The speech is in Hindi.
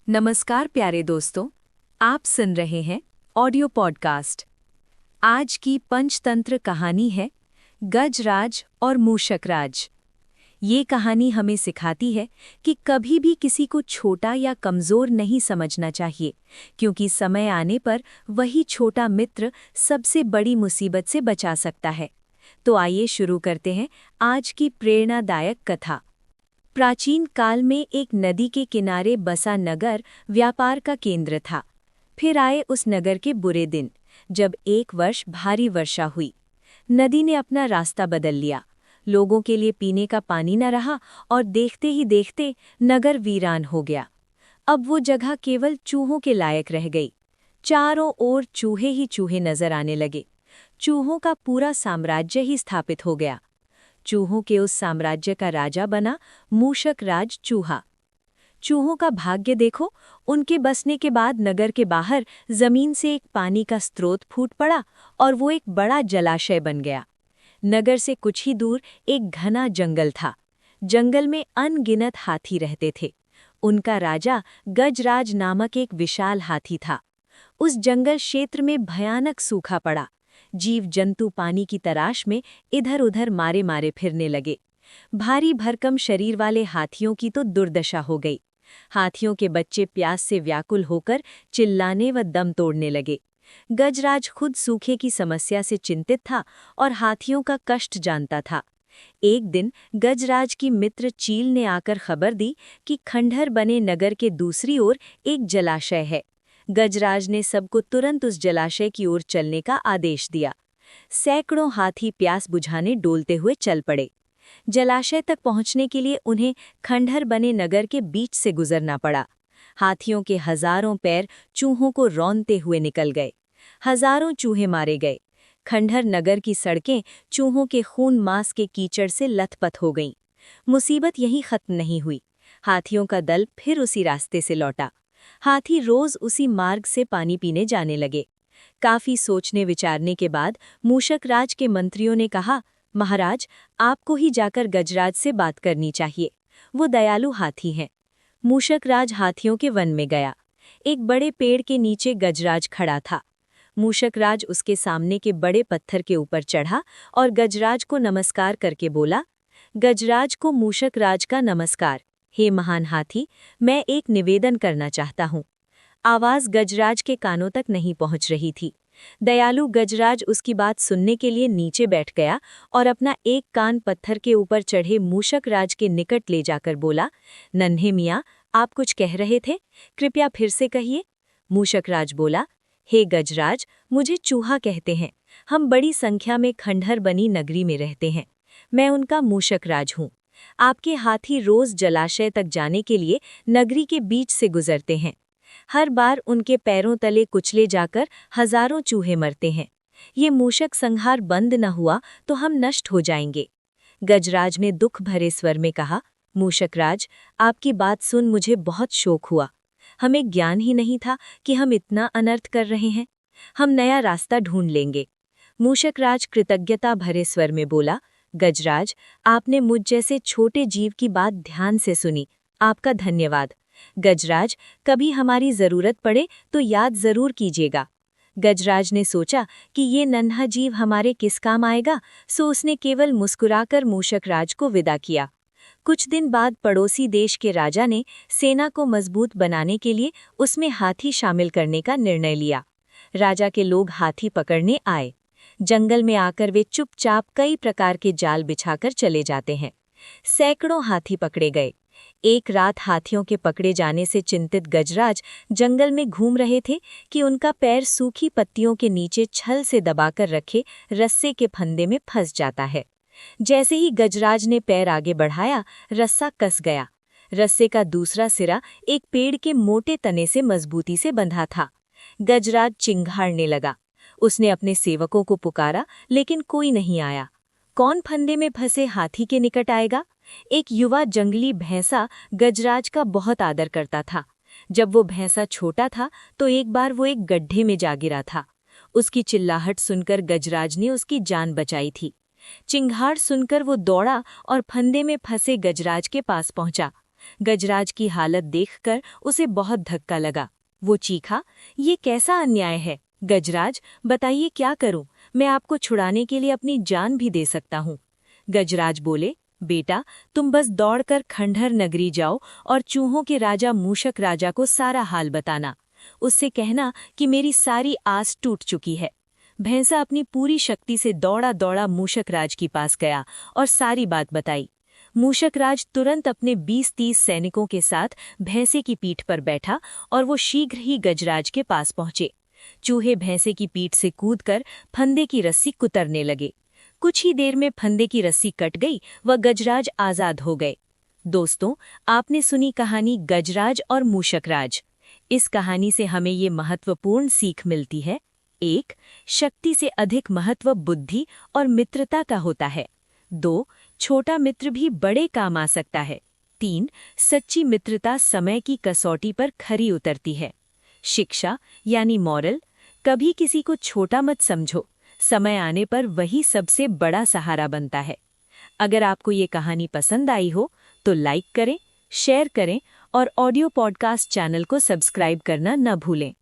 नमस्कार प्यारे दोस्तों, आप सुन रहे हैं ऑडियो पॉडकास्ट। आज की पंचतंत्र कहानी है गजराज और मूषकराज। ये कहानी हमें सिखाती है कि कभी भी किसी को छोटा या कमज़ोर नहीं समझना चाहिए, क्योंकि समय आने पर वही छोटा मित्र सबसे बड़ी मुसीबत से बचा सकता है। तो आइए शुरू करते हैं आज की प्रेरणादायक कथा। प्राचीन काल में एक नदी के किनारे बसा नगर व्यापार का केंद्र था। फिर आए उस नगर के बुरे दिन, जब एक वर्ष भारी वर्षा हुई। नदी ने अपना रास्ता बदल लिया, लोगों के लिए पीने का पानी न रहा और देखते ही देखते नगर वीरान हो गया। अब वो जगह केवल चूहों के लायक रह गई। चारों ओर चूहे ही चूहे नजर आने लगे। चूहों का पूरा साम्राज्य ही स्थापित हो गया। चूहों के उस साम्राज्य का राजा बना मूषकराज चूहा। चूहों का भाग्य देखो, उनके बसने के बाद नगर के बाहर जमीन से एक पानी का स्रोत फूट पड़ा और वो एक बड़ा जलाशय बन गया। नगर से कुछ ही दूर एक घना जंगल था। जंगल में अनगिनत हाथी रहते थे। उनका राजा गजराज नामक एक विशाल हाथी था। उस जंगल क्षेत्र में भयानक सूखा पड़ा। जीव जंतु पानी की तलाश में इधर उधर मारे मारे फिरने लगे। भारी भरकम शरीर वाले हाथियों की तो दुर्दशा हो गई। हाथियों के बच्चे प्यास से व्याकुल होकर चिल्लाने व दम तोड़ने लगे। गजराज खुद सूखे की समस्या से चिंतित था और हाथियों का कष्ट जानता था। एक दिन गजराज की मित्र चील ने आकर खबर दी कि खंडहर बने नगर के दूसरी ओर एक जलाशय है। गजराज ने सबको तुरंत उस जलाशय की ओर चलने का आदेश दिया। सैकड़ों हाथी प्यास बुझाने डोलते हुए चल पड़े। जलाशय तक पहुंचने के लिए उन्हें खंडहर बने नगर के बीच से गुजरना पड़ा। हाथियों के हजारों पैर चूहों को रौंदते हुए निकल गए। हजारों चूहे मारे गए। खंडहर नगर की सड़कें चूहों के खून मांस के कीचड़ से लथपथ हो गईं। मुसीबत यहीं खत्म नहीं हुई। हाथियों का दल फिर उसी रास्ते से लौटा। हाथी रोज उसी मार्ग से पानी पीने जाने लगे। काफी सोचने विचारने के बाद मूषकराज के मंत्रियों ने कहा, महाराज, आपको ही जाकर गजराज से बात करनी चाहिए। वो दयालु हाथी हैं। मूषकराज हाथियों के वन में गया। एक बड़े पेड़ के नीचे गजराज खड़ा था। मूषकराज उसके सामने के बड़े पत्थर के ऊपर चढ़ा और गजराज को नमस्कार करके बोला। गजराज को मूषकराज का नमस्कार। हे महान हाथी, मैं एक निवेदन करना चाहता हूँ। आवाज गजराज के कानों तक नहीं पहुँच रही थी। दयालु गजराज उसकी बात सुनने के लिए नीचे बैठ गया और अपना एक कान पत्थर के ऊपर चढ़े मूषकराज के निकट ले जाकर बोला, नन्हे मियाँ, आप कुछ कह रहे थे, कृपया फिर से कहिए। मूषकराज बोला, हे गजराज, मुझे चूहा कहते हैं। हम बड़ी संख्या में खंडहर बनी नगरी में रहते हैं। मैं उनका मूषकराज हूँ। आपके हाथी रोज जलाशय तक जाने के लिए नगरी के बीच से गुजरते हैं। हर बार उनके पैरों तले कुचले जाकर हजारों चूहे मरते हैं। ये मूषक संहार बंद न हुआ तो हम नष्ट हो जाएंगे। गजराज ने दुख भरे स्वर में कहा, मूषकराज, आपकी बात सुन मुझे बहुत शोक हुआ। हमें ज्ञान ही नहीं था कि हम इतना अनर्थ कर रहे हैं। हम नया रास्ता ढूंढ लेंगे। मूषकराज कृतज्ञता भरे स्वर में बोला, गजराज, आपने मुझ जैसे छोटे जीव की बात ध्यान से सुनी। आपका धन्यवाद। गजराज, कभी हमारी जरूरत पड़े तो याद जरूर कीजिएगा। गजराज ने सोचा कि ये नन्हा जीव हमारे किस काम आएगा, सो उसने केवल मुस्कुराकर मूषकराज को विदा किया। कुछ दिन बाद पड़ोसी देश के राजा ने सेना को मजबूत बनाने के लिए उसमें हाथी शामिल करने का निर्णय लिया। राजा के लोग हाथी पकड़ने आए। जंगल में आकर वे चुपचाप कई प्रकार के जाल बिछाकर चले जाते हैं। सैकड़ों हाथी पकड़े गए। एक रात हाथियों के पकड़े जाने से चिंतित गजराज जंगल में घूम रहे थे कि उनका पैर सूखी पत्तियों के नीचे छल से दबाकर रखे रस्से के फंदे में फंस जाता है। जैसे ही गजराज ने पैर आगे बढ़ाया, रस्सा कस गया। रस्से का दूसरा सिरा एक पेड़ के मोटे तने से मजबूती से बंधा था। गजराज चिंघाड़ने लगा। उसने अपने सेवकों को पुकारा, लेकिन कोई नहीं आया। कौन फंदे में फंसे हाथी के निकट आएगा? एक युवा जंगली भैंसा गजराज का बहुत आदर करता था। जब वो भैंसा छोटा था तो एक बार वो एक गड्ढे में जा गिरा था। उसकी चिल्लाहट सुनकर गजराज ने उसकी जान बचाई थी। चिंगाड़ सुनकर वो दौड़ा और फंदे में फंसे गजराज के पास पहुंचा। गजराज की हालत देखकर उसे बहुत धक्का लगा। वो चीखा, ये कैसा अन्याय है? गजराज, बताइए क्या करूं? मैं आपको छुड़ाने के लिए अपनी जान भी दे सकता हूं। गजराज बोले, बेटा, तुम बस दौड़कर खंडहर नगरी जाओ और चूहों के राजा मूषक राजा को सारा हाल बताना। उससे कहना कि मेरी सारी आस टूट चुकी है। भैंसा अपनी पूरी शक्ति से दौड़ा दौड़ा मूषक राज के पास गया और सारी बात बताई। मूषक राज तुरंत अपने 20-30 सैनिकों के साथ भैंसे की पीठ पर बैठा और वो शीघ्र ही गजराज के पास पहुंचे। चूहे भैंसे की पीठ से कूदकर फंदे की रस्सी कुतरने लगे। कुछ ही देर में फंदे की रस्सी कट गई व गजराज आजाद हो गए। दोस्तों, आपने सुनी कहानी गजराज और मूषकराज। इस कहानी से हमें ये महत्वपूर्ण सीख मिलती है। 1. शक्ति से अधिक महत्व बुद्धि और मित्रता का होता है। 2. छोटा मित्र भी बड़े काम आ सकता है। 3. सच्ची मित्रता समय की कसौटी पर खरी उतरती है। शिक्षा यानी मॉरल, कभी किसी को छोटा मत समझो, समय आने पर वही सबसे बड़ा सहारा बनता है। अगर आपको ये कहानी पसंद आई हो तो लाइक करें, शेयर करें और ऑडियो पॉडकास्ट चैनल को सब्सक्राइब करना न भूलें।